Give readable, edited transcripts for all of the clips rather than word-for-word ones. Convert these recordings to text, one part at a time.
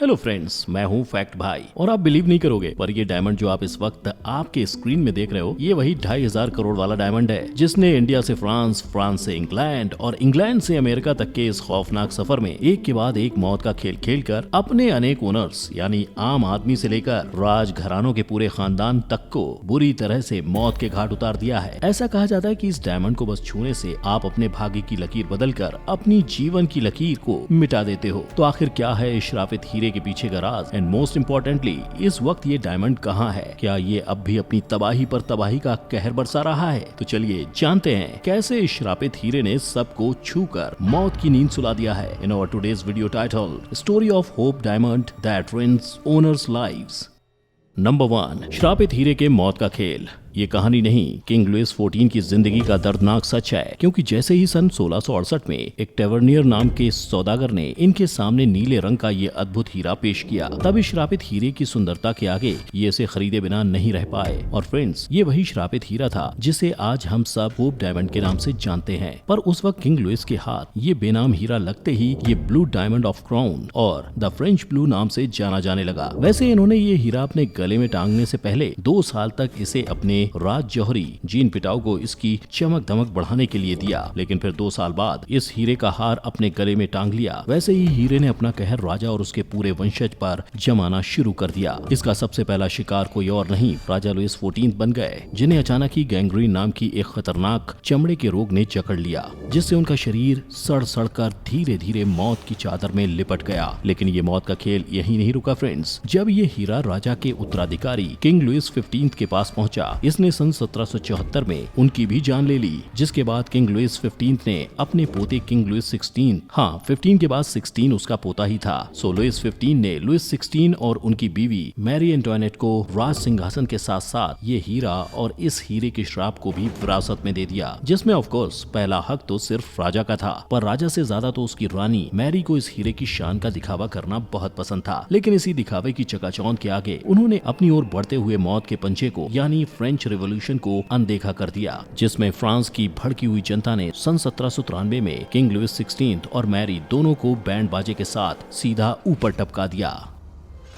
Hello friends, मैं हूं fact भाई और आप बिलीव नहीं करोगे पर ये डायमंड जो आप इस वक्त आपके स्क्रीन में देख रहे हो ये वही 2500 करोड़ वाला डायमंड है जिसने इंडिया से फ्रांस, फ्रांस से इंग्लैंड और इंग्लैंड से अमेरिका तक के इस खौफनाक सफर में एक के बाद एक मौत का खेल खेलकर अपने अनेक ओनर्स यानी आम आदमी से लेकर राज घरानों के पूरे खानदान तक को बुरी तरह से मौत के घाट उतार दिया है। ऐसा कहा जाता है कि इस डायमंड को बस छूने से आप अपने भाग्य की लकीर बदलकर अपनी जीवन की लकीर को मिटा देते हो। तो आखिर क्या है इस श्रापित हीरे के पीछे का राज एंड मोस्ट इम्पोर्टेंटली इस वक्त ये डायमंड कहाँ है? क्या ये अब भी अपनी तबाही पर तबाही का कहर बरसा रहा है? तो चलिए जानते हैं कैसे इस श्रापित हीरे ने सबको छूकर मौत की नींद सुला दिया है। In our today's video title story of hope diamond that ruins owners lives. Number 1, श्रापित हीरे के मौत का खेल। ये कहानी नहीं, किंग लुइस 14 की जिंदगी का दर्दनाक सच है, क्योंकि जैसे ही सन 1668 में एक टेवर्नियर नाम के सौदागर ने इनके सामने नीले रंग का ये अद्भुत हीरा पेश किया, तब इस श्रापित हीरे की सुंदरता के आगे ये इसे खरीदे बिना नहीं रह पाए। और फ्रेंड्स, ये वही श्रापित हीरा था जिसे आज हम सब होप डायमंड के नाम से जानते हैं। पर उस वक्त किंग लुइस के हाथ ये बेनाम हीरा लगते ही ये ब्लू डायमंड ऑफ क्राउन और द फ्रेंच ब्लू नाम से जाना जाने लगा। वैसे इन्होंने ये हीरा अपने गले में टांगने से पहले 2 साल तक इसे अपने राज जौहरी जीन पिटाऊ को इसकी चमक दमक बढ़ाने के लिए दिया, लेकिन फिर 2 साल बाद इस हीरे का हार अपने गले में टांग लिया। वैसे ही हीरे ने अपना कहर राजा और उसके पूरे वंशज पर जमाना शुरू कर दिया। इसका सबसे पहला शिकार कोई और नहीं, राजा लुइस 14 बन गए, जिन्हें अचानक ही गैंग्रीन नाम की एक खतरनाक चमड़े के रोग ने जकड़ लिया, जिससे उनका शरीर सड़ सड़ कर धीरे धीरे मौत की चादर में लिपट गया। लेकिन ये मौत का खेल यही नहीं रुका फ्रेंड्स। जब ये हीरा राजा के उत्तराधिकारी किंग लुइस 15 के पास पहुंचा, इसने सन 1774 में उनकी भी जान ले ली, जिसके बाद किंग लुइस 15 ने अपने पोते किंग लुइस 16, हाँ 15 के बाद 16 उसका पोता ही था, सो लुइस 15 ने लुइस 16 और उनकी बीवी मैरी एंटोइनेट को राज सिंहासन के साथ साथ ये हीरा और इस हीरे के श्राप को भी विरासत में दे दिया, जिसमें ऑफ कोर्स पहला हक तो सिर्फ राजा का था, पर राजा से ज्यादा तो उसकी रानी मैरी को इस हीरे की शान का दिखावा करना बहुत पसंद था। लेकिन इसी दिखावे की चकाचौंध के आगे उन्होंने अपनी ओर बढ़ते हुए मौत के पंजे को यानी फ्रेंच रिवॉल्यूशन को अनदेखा कर दिया, जिसमें फ्रांस की भड़की हुई जनता ने सन 1793 में किंग लुइस 16 और मैरी दोनों को बैंड बाजे के साथ सीधा ऊपर टपका दिया।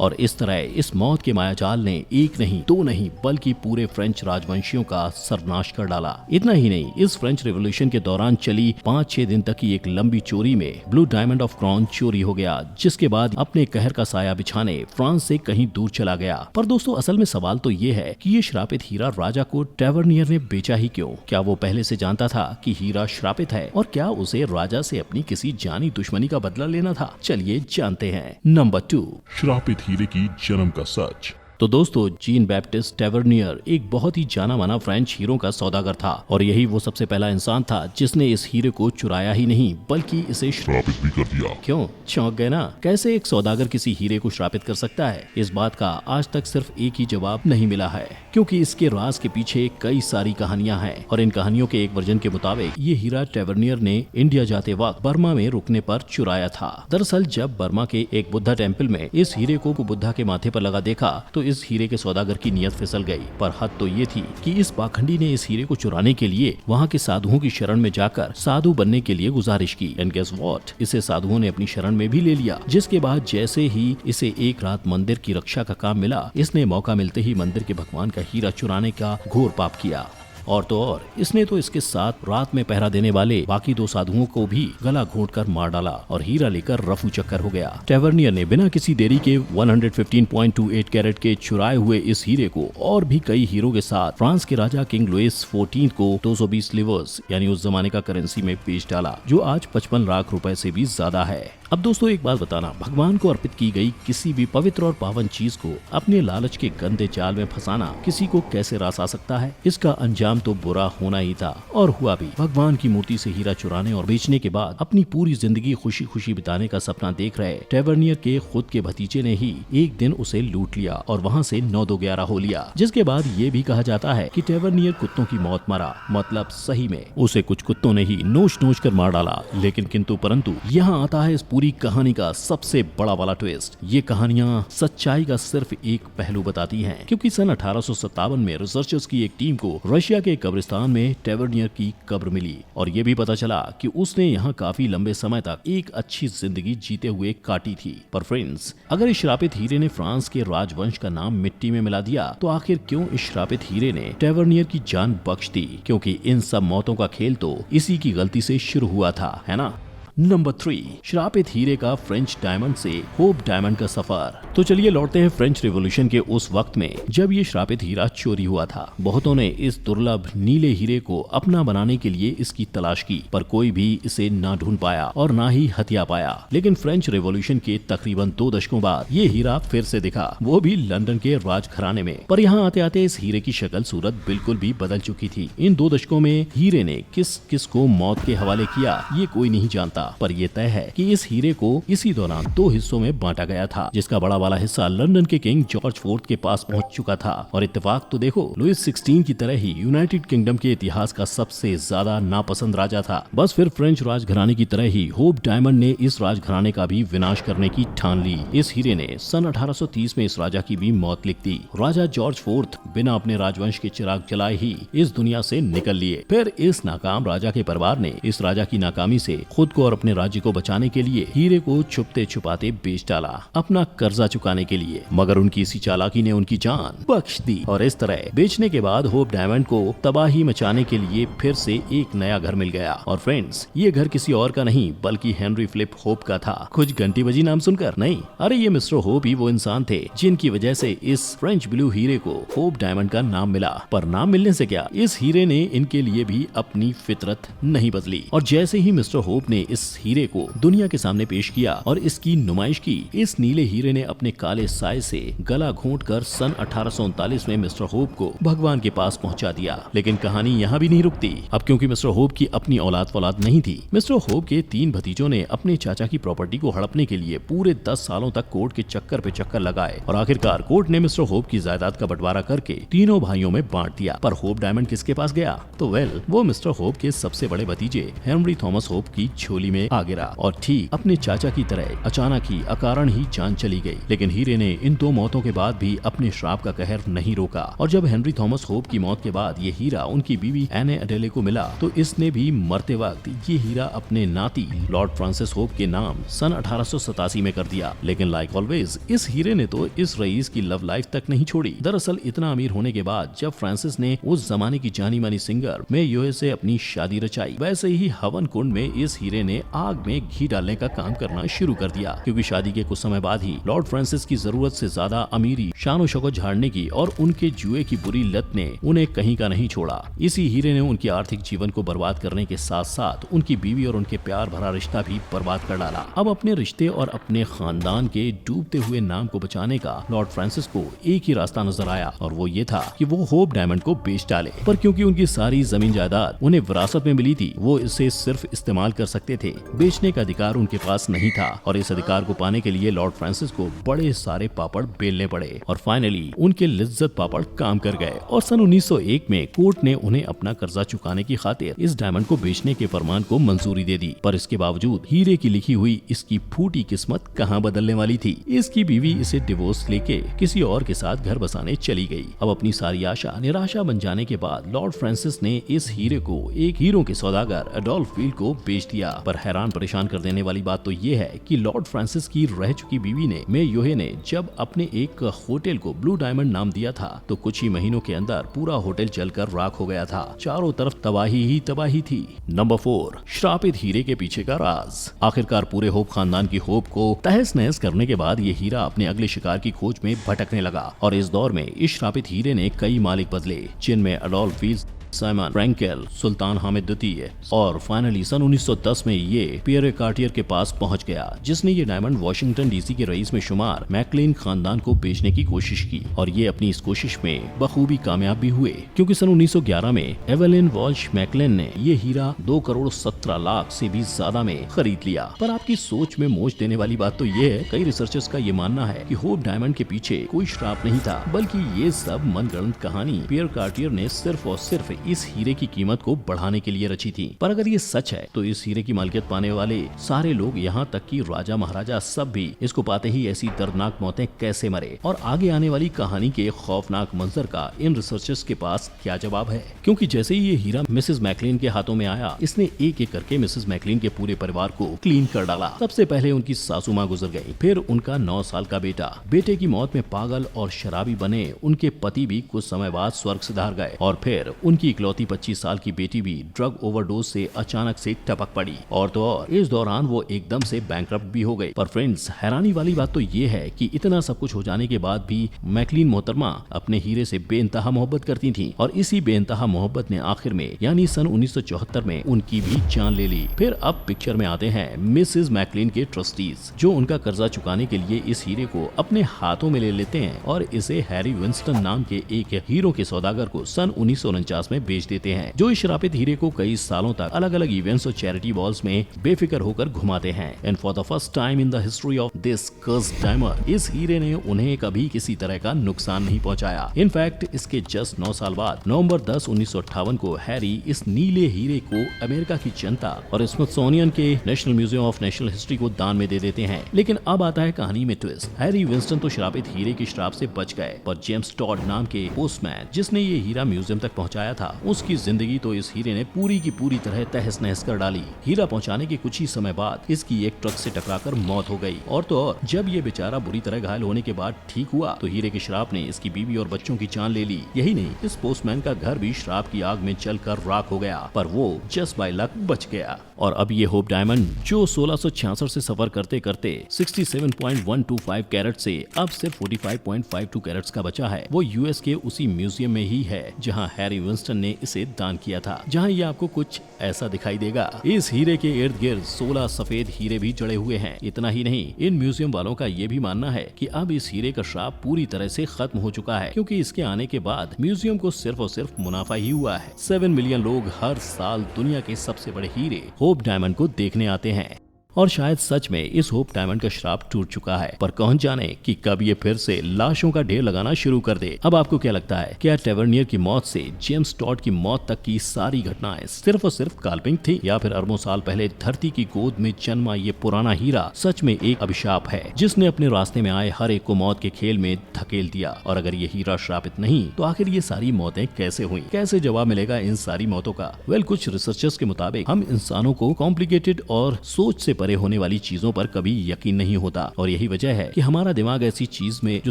और इस तरह इस मौत के मायाजाल ने एक नहीं 2 नहीं बल्कि पूरे फ्रेंच राजवंशियों का सर्वनाश कर डाला। इतना ही नहीं, इस फ्रेंच रिवॉल्यूशन के दौरान चली 5-6 दिन तक की एक लंबी चोरी में ब्लू डायमंड ऑफ क्राउन चोरी हो गया, जिसके बाद अपने कहर का साया बिछाने फ्रांस से कहीं दूर चला गया। पर दोस्तों, असल में सवाल तो ये है कि ये श्रापित हीरा राजा को टेवर्नियर ने बेचा ही क्यों? क्या वो पहले से जानता था कि हीरा श्रापित है और क्या उसे राजा से अपनी किसी जानी दुश्मनी का बदला लेना था? चलिए जानते हैं। नंबर 2, श्रापित हीरे की जन्म का सच। तो दोस्तों, जीन बैप्टिस्ट टेवर्नियर एक बहुत ही जाना माना फ्रेंच हीरों का सौदागर था और यही वो सबसे पहला इंसान था जिसने इस हीरे को चुराया ही नहीं बल्कि इसे श्रापित भी कर दिया। क्यों? चौंक गए ना? कैसे एक सौदागर किसी हीरे को श्रापित कर सकता है? इस बात का आज तक सिर्फ एक ही जवाब नहीं मिला है, क्योंकि इसके राज के पीछे कई सारी कहानियां हैं और इन कहानियों के एक वर्जन के मुताबिक ये हीरा टेवर्नियर ने इंडिया जाते वक्त बर्मा में रुकने पर चुराया था। दरअसल जब बर्मा के एक बुद्धा टेम्पल में इस हीरे को बुद्धा के माथे पर लगा देखा तो इस हीरे के सौदागर की नियत फिसल गई। पर हद तो ये थी कि इस पाखंडी ने इस हीरे को चुराने के लिए वहाँ के साधुओं की शरण में जाकर साधु बनने के लिए गुजारिश की। एंड गेस व्हाट, इसे साधुओं ने अपनी शरण में भी ले लिया, जिसके बाद जैसे ही इसे एक रात मंदिर की रक्षा का काम मिला, इसने मौका मिलते ही मंदिर के भगवान का हीरा चुराने का घोर पाप किया। और तो और इसने तो इसके साथ रात में पहरा देने वाले बाकी 2 साधुओं को भी गला घोंटकर मार डाला और हीरा लेकर रफू चक्कर हो गया। टेवर्नियर ने बिना किसी देरी के 115.28 कैरेट के चुराए हुए इस हीरे को और भी कई हीरो के साथ फ्रांस के राजा किंग लुइस 14 को 220 लिवर्स यानी उस जमाने का करेंसी में बेच डाला, जो आज 55 लाख रुपए से भी ज्यादा है। अब दोस्तों, एक बात बताना, भगवान को अर्पित की गई किसी भी पवित्र और पावन चीज को अपने लालच के गंदे जाल में फंसाना किसी को कैसे रास आ सकता है? इसका अंजाम तो बुरा होना ही था और हुआ भी। भगवान की मूर्ति से हीरा चुराने और बेचने के बाद अपनी पूरी जिंदगी खुशी खुशी बिताने का सपना देख रहे टेवर्नियर के खुद के भतीजे ने ही एक दिन उसे लूट लिया और वहाँ से 9-2-11 हो लिया, जिसके बाद ये भी कहा जाता है कि टेवर्नियर कुत्तों की मौत मरा, मतलब सही में उसे कुछ कुत्तों ने ही नोच नोच कर मार डाला। लेकिन किंतु परंतु यहाँ आता है इस पूरी कहानी का सबसे बड़ा वाला ट्विस्ट। ये कहानियां सच्चाई का सिर्फ एक पहलू बताती हैं, क्योंकि सन 1857 में रिसर्चर्स की एक टीम को रशिया के कब्रिस्तान में टेवर्नियर की कब्र मिली और ये भी पता चला कि उसने यहाँ काफी लंबे समय तक एक अच्छी जिंदगी जीते हुए काटी थी। पर फ्रेंड्स, अगर इस श्रापित हीरे ने फ्रांस के राजवंश का नाम मिट्टी में मिला दिया, तो आखिर क्यों इस श्रापित हीरे ने टेवर्नियर की जान बख्श दी? क्योंकि इन सब मौतों का खेल तो इसी की गलती से शुरू हुआ था, है ना। नंबर 3, श्रापित हीरे का फ्रेंच डायमंड से होप डायमंड का सफर। तो चलिए लौटते हैं फ्रेंच रिवॉल्यूशन के उस वक्त में जब ये श्रापित हीरा चोरी हुआ था। बहुतों ने इस दुर्लभ नीले हीरे को अपना बनाने के लिए इसकी तलाश की, पर कोई भी इसे ना ढूंढ पाया और ना ही हथिया पाया। लेकिन फ्रेंच रिवॉल्यूशन के तकरीबन 2 दशकों बाद ये हीरा फिर से दिखा, वो भी लंदन के राजघराने में। पर यहाँ आते आते इस हीरे की शक्ल सूरत बिल्कुल भी बदल चुकी थी। इन 2 दशकों में हीरे ने किस किस को मौत के हवाले किया, ये कोई नहीं जानता, पर यह तय है कि इस हीरे को इसी दौरान 2 हिस्सों में बांटा गया था, जिसका बड़ा वाला हिस्सा लंदन के किंग जॉर्ज IV के पास पहुंच चुका था। और इत्तेफाक तो देखो, लुइस 16 की तरह ही यूनाइटेड किंगडम के इतिहास का सबसे ज्यादा नापसंद राजा था। बस फिर फ्रेंच राजघराने की तरह ही होप डायमंड ने इस राजघराने का भी विनाश करने की ठान ली। इस हीरे ने सन 1830 में इस राजा की भी मौत लिख दी। राजा जॉर्ज IV बिना अपने राजवंश के चिराग जलाए ही इस दुनिया से निकल लिए। फिर इस नाकाम राजा के परिवार ने इस राजा की नाकामी से खुद को और अपने राज्य को बचाने के लिए हीरे को छुपते छुपाते बेच डाला, अपना कर्जा चुकाने के लिए। मगर उनकी इसी चालाकी ने उनकी जान बख्श दी और इस तरह बेचने के बाद होप डायमंड को तबाही मचाने के लिए फिर से एक नया घर मिल गया। और फ्रेंड्स, ये घर किसी और का नहीं बल्कि हेनरी फिलिप होप का था। कुछ घंटी बजी नाम सुनकर? नहीं, अरे ये मिस्टर होप ही वो इंसान थे जिनकी वजह से इस फ्रेंच ब्लू हीरे को होप डायमंड का नाम मिला। पर नाम मिलने से क्या, इस हीरे ने इनके लिए भी अपनी फितरत नहीं बदली। और जैसे ही मिस्टर होप ने इस हीरे को दुनिया के सामने पेश किया और इसकी नुमाइश की, इस नीले हीरे ने अपने काले साए से गला घोंटकर सन 1839 में मिस्टर होप को भगवान के पास पहुंचा दिया। लेकिन कहानी यहाँ भी नहीं रुकती। अब क्योंकि मिस्टर होप की अपनी औलाद नहीं थी, मिस्टर होप के 3 भतीजों ने अपने चाचा की प्रॉपर्टी को हड़पने के लिए पूरे 10 सालों तक कोर्ट के चक्कर पे चक्कर लगाए और आखिरकार कोर्ट ने मिस्टर होप की जायदाद का बंटवारा करके तीनों भाइयों में बांट दिया। पर होप डायमंड किसके पास गया? तो वो मिस्टर होप के सबसे बड़े भतीजे हेनरी थॉमस होप की झोली में आ गिरा और ठीक अपने चाचा की तरह अचानक ही अकारण ही जान चली गई। लेकिन हीरे ने इन 2 मौतों के बाद भी अपने श्राप का कहर नहीं रोका और जब हेनरी थॉमस होप की मौत के बाद ये हीरा उनकी बीवी एने अडेले को मिला, तो इसने भी मरते वक्त ये हीरा अपने नाती लॉर्ड फ्रांसिस होप के नाम सन 1887 में कर दिया। लेकिन लाइक ऑलवेज, इस हीरे ने तो इस रईस की लव लाइफ तक नहीं छोड़ी। दरअसल इतना अमीर होने के बाद जब फ्रांसिस ने उस जमाने की जानी मानी सिंगर मे योहे से अपनी शादी रचाई, वैसे ही हवन कुंड में इस हीरे ने आग में घी डालने का काम करना शुरू कर दिया। क्योंकि शादी के कुछ समय बाद ही लॉर्ड फ्रांसिस की जरूरत से ज्यादा अमीरी, शानो शौकत झाड़ने की और उनके जुए की बुरी लत ने उन्हें कहीं का नहीं छोड़ा। इसी हीरे ने उनके आर्थिक जीवन को बर्बाद करने के साथ साथ उनकी बीवी और उनके प्यार भरा रिश्ता भी बर्बाद कर डाला। अब अपने रिश्ते और अपने खानदान के डूबते हुए नाम को बचाने का लॉर्ड फ्रांसिस को एक ही रास्ता नजर आया और वो ये था कि वो होप डायमंड को बेच डाले। पर क्योंकि उनकी सारी जमीन जायदाद उन्हें विरासत में मिली थी, वो इसे सिर्फ इस्तेमाल कर सकते थे, बेचने का अधिकार उनके पास नहीं था। और इस अधिकार को पाने के लिए लॉर्ड फ्रांसिस को बड़े सारे पापड़ बेलने पड़े और फाइनली उनके लिज्जत पापड़ काम कर गए और सन 1901 में कोर्ट ने उन्हें अपना कर्जा चुकाने की खातिर इस डायमंड को बेचने के फरमान को मंजूरी दे दी। पर इसके बावजूद हीरे की लिखी हुई इसकी फूटी किस्मत कहां बदलने वाली थी। इसकी बीवी इसे डिवोर्स लेके किसी और के साथ घर बसाने चली गई। अब अपनी सारी आशा निराशा बन जाने के बाद लॉर्ड फ्रांसिस ने इस हीरे को एक हीरों के सौदागर एडोल्फ फील्ड को बेच दिया। पर हैरान परेशान कर देने वाली बात तो ये है कि लॉर्ड फ्रांसिस की रह चुकी बीवी ने मे योहे ने जब अपने एक होटल को ब्लू डायमंड नाम दिया था, तो कुछ ही महीनों के अंदर पूरा होटल जलकर राख हो गया था। चारों तरफ तबाही ही तबाही थी। नंबर 4, श्रापित हीरे के पीछे का राज। आखिरकार पूरे होप खानदान की होप को तहस नहस करने के बाद ये हीरा अपने अगले शिकार की खोज में भटकने लगा और इस दौर में इस श्रापित हीरे ने कई मालिक बदले, जिनमें एडोल्फ फील्ड, साइमन फ्रैंकेल, सुल्तान हामिद द्वितीय और फाइनली सन 1910 में ये पियरे कार्टियर के पास पहुंच गया, जिसने ये डायमंड वाशिंगटन डीसी के रईस में शुमार मैकलेन खानदान को बेचने की कोशिश की और ये अपनी इस कोशिश में बखूबी कामयाब भी हुए, क्योंकि सन 1911 में एवेलिन वॉल्श मैकलेन ने ये हीरा 2 करोड़ 17 लाख से भी ज्यादा में खरीद लिया। पर आपकी सोच में मोच देने वाली बात तो ये है, कई रिसर्चर्स का ये मानना है कि होप डायमंड के पीछे कोई श्राप नहीं था, बल्कि ये सब मनगढ़ंत कहानी पियर कार्टियर ने सिर्फ और सिर्फ इस हीरे की कीमत को बढ़ाने के लिए रची थी। पर अगर ये सच है तो इस हीरे की मालिकियत पाने वाले सारे लोग, यहाँ तक कि राजा महाराजा सब भी इसको पाते ही ऐसी दर्दनाक मौतें कैसे मरे, और आगे आने वाली कहानी के खौफनाक मंजर का इन रिसर्चर्स के पास क्या जवाब है। क्योंकि जैसे ही ये हीरा मिसेस मैकलीन के हाथों में आया, इसने एक एक करके मिसेस मैकलीन के पूरे परिवार को क्लीन कर डाला। सबसे पहले उनकी सासू माँ गुजर गई, फिर उनका 9 साल का बेटा। बेटे की मौत में पागल और शराबी बने उनके पति भी कुछ समय बाद स्वर्ग सिधार गए, और फिर उनकी इकलौती 25 साल की बेटी भी ड्रग ओवरडोज से अचानक से टपक पड़ी। और तो और इस दौरान वो एकदम से बैंकरप्ट भी हो गई। पर फ्रेंड्स, हैरानी वाली बात तो ये है कि इतना सब कुछ हो जाने के बाद भी मैकलीन मोहतरमा अपने हीरे से बेइंतहा मोहब्बत करती थी, और इसी बेइंतहा मोहब्बत ने आखिर में यानी सन 1974 में उनकी भी जान ले ली। फिर अब पिक्चर में आते हैं मिसेस मैकलीन के ट्रस्टीज, जो उनका कर्जा चुकाने के लिए इस हीरे को अपने हाथों में ले लेते हैं और इसे हैरी विंस्टन नाम के एक हीरो के सौदागर को सन 1949 में बेच देते हैं, जो इस श्रापित हीरे को कई सालों तक अलग अलग इवेंट्स और चैरिटी बॉल्स में बेफिक्र होकर घुमाते हैं। And for the first time in the history of this cursed diamond, इस हीरे ने उन्हें कभी किसी तरह का नुकसान नहीं पहुंचाया। इनफैक्ट इसके जस्ट 9 साल बाद नवंबर 10, 1958 को हैरी इस नीले हीरे को अमेरिका की जनता और स्मिथसोनियन के national museum of national history को दान में दे देते हैं। लेकिन अब आता है कहानी में ट्विस्ट। हैरी विंस्टन तो श्रापित हीरे की श्राप से बच गए, पर जेम्स टॉड नाम के पोस्टमैन, जिसने ये हीरा म्यूजियम तक पहुंचाया था, उसकी जिंदगी तो इस हीरे ने पूरी की पूरी तरह तहस नहस कर डाली। हीरा पहुंचाने के कुछ ही समय बाद इसकी एक ट्रक से टकराकर मौत हो गई, और तो और जब ये बेचारा बुरी तरह घायल होने के बाद ठीक हुआ तो हीरे की श्राप ने इसकी बीवी और बच्चों की जान ले ली। यही नहीं, इस पोस्टमैन का घर भी श्राप की आग में जलकर राख हो गया, पर वो जस्ट बाय लक बच गया। और अब ये होप डायमंड, जो 1666 से सफर करते करते 67.125 कैरेट से अब सिर्फ 45.52 कैरेट्स का बचा है, वो यूएस के उसी म्यूजियम में ही है जहां हैरी विंस्टन ने इसे दान किया था, जहां ये आपको कुछ ऐसा दिखाई देगा। इस हीरे के इर्द गिर्द 16 सफेद हीरे भी जड़े हुए हैं। इतना ही नहीं, इन म्यूजियम वालों का ये भी मानना है कि अब इस हीरे का श्राप पूरी तरह से खत्म हो चुका है, क्योंकि इसके आने के बाद म्यूजियम को सिर्फ और सिर्फ मुनाफा ही हुआ है। 7 मिलियन लोग हर साल दुनिया के सबसे बड़े हीरे होप डायमंड को देखने आते हैं, और शायद सच में इस होप डायमंड का श्राप टूट चुका है। पर कौन जाने कि कब ये फिर से लाशों का ढेर लगाना शुरू कर दे। अब आपको क्या लगता है, क्या टेवर्नियर की मौत से जेम्स टॉड की मौत तक की सारी घटनाएं सिर्फ और सिर्फ काल्पनिक थी, या फिर अरबों साल पहले धरती की गोद में जन्मा ये पुराना हीरा सच में एक अभिशाप है, जिसने अपने रास्ते में आए हर एक को मौत के खेल में धकेल दिया? और अगर ये हीरा श्रापित नहीं तो आखिर ये सारी मौतें कैसे हुई? कैसे जवाब मिलेगा इन सारी मौतों का? वेल, कुछ रिसर्चर्स के मुताबिक हम इंसानों को कॉम्प्लिकेटेड और सोच से परे होने वाली चीजों पर कभी यकीन नहीं होता, और यही वजह है कि हमारा दिमाग ऐसी चीज में जो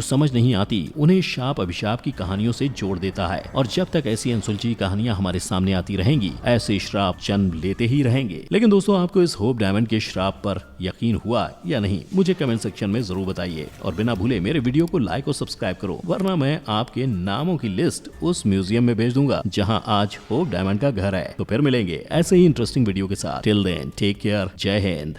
समझ नहीं आती उन्हें शाप अभिशाप की कहानियों से जोड़ देता है, और जब तक ऐसी अनसुलझी कहानियां हमारे सामने आती रहेंगी, ऐसे श्राप जन्म लेते ही रहेंगे। लेकिन दोस्तों, आपको इस होप डायमंड के श्राप पर यकीन हुआ या नहीं, मुझे कमेंट सेक्शन में जरूर बताइए, और बिना भूले मेरे वीडियो को लाइक और सब्सक्राइब करो, वरना मैं आपके नामों की लिस्ट उस म्यूजियम में भेज दूंगा जहां आज होप डायमंड का घर है। तो फिर मिलेंगे ऐसे ही इंटरेस्टिंग वीडियो के साथ। टिल देन, टेक केयर, जय हिंद।